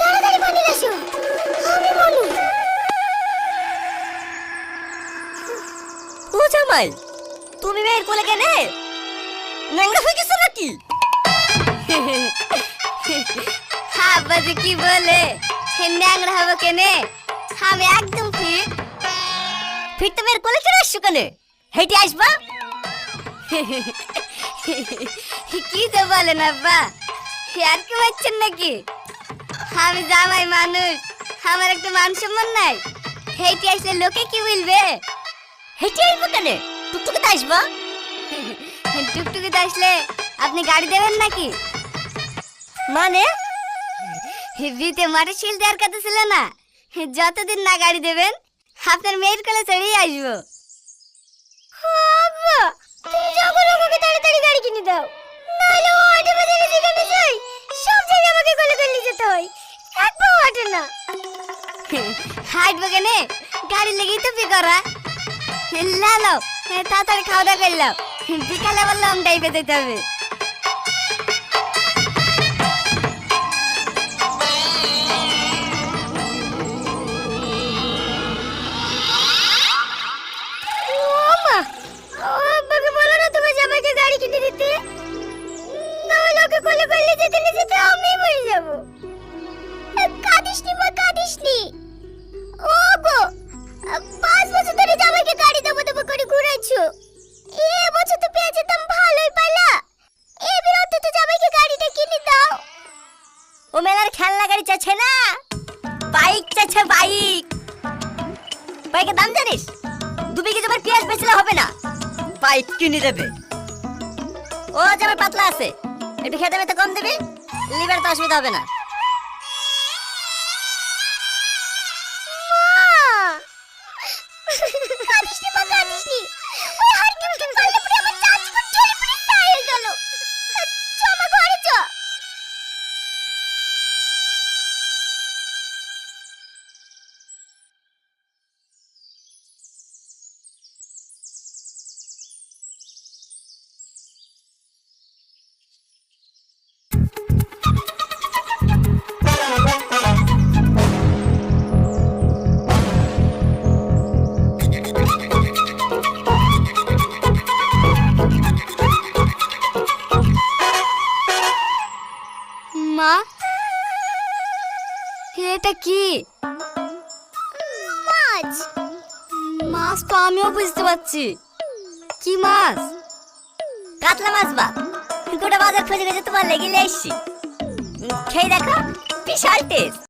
তাড়াতাড়ি পানি আসো, আমি বলু। ও জামাই, তুমি মেয়ের কোলে কেনে? ন্যাংরা হয়ে গেছো নাকি? আব্বা যে কি বলে, ন্যাংরা হবো কেনে? আমি একদম ফিট। ফিট তো মেয়ের কোলে চলে আসছো কেনে? হেঁটে আসবা? কি তো বলেন আব্বা, আর কি হচ্ছেন নাকি? আমি জামাই মানুষ, আমার একটা মান সম্মান নাই। হেঁটে আসলে লোকে কি বলবে? হেঁটে আসবো কেনে? টুকটুকিতে আসবা? টুকটুকিতে আসলে আপনি গাড়ি দেবেন নাকি? মানে? বিতে মাঠে শিল দেওয়ার কথা ছিল না, যতদিন না গাড়ি দেবেন আপনার মেয়ের কোলে চড়েই আসবো। আব্বা, তুমি যখন আমাকে তাড়াতাড়ি গাড়ি কিনে দাও, নাহলে ও আটে বাজারে যেখানে যাই সব জায়গায় আমাকে কোলে করে যেতে হয়, একবার হাঁটে না। হাঁটবো কেনে? গাড়ি লেগেই তো করা। লালো, তাড়াতাড়ি খাওয়া দাওয়া করলাম, বিকালে আবার লং ড্রাইভে যেতে হবে। আব্বাকে বলো না তোমার জামাইকে গাড়ি কিনে দিতে, নাহলে ওকে কোলে করে যেতে যেতে আমি মরে যাব। কাঁদিস নি মা, কাঁদিস নি। ওগো, 5 বছর ধরে জামাইকে গাড়ি দেবো দেবো করে ঘুরাচ্ছো, এবছর তো পেঁয়াজের দাম ভালোই পালা, এবার অন্তত জামাইকে গাড়িটা কিনে দাও। ও মেলার খেলনা গাড়ি চাচ্ছে না, বাইক চাচ্ছে, বাইক। বাইকের দাম জানিস? 2 বিঘে জমির পেঁয়াজ বেচলে হবে না, বাইক কিনে দেবে। ও জামাই পাতলা আছে, একটু খেতে মেতে কম দেবে, লিভার তো অসুবিধা হবে না। কাঁদিস নি মা, কাঁদিস নি। ওই হারকিউলিসকে পারলে পরে আমার চাঁচপুর চলে পড়ে ছাই হয়ে গেল। চ মা, ঘরে চ। মা, এটা কি? মাছ। মাছ তো আমিও বুঝতে পারছি, কি মাছ? কাতলা মাছ বা, গোটা বাজার খুঁজে খুঁজে তোমার লেগে এসছি। খেয়ে দেখো, বিশাল টেস্ট।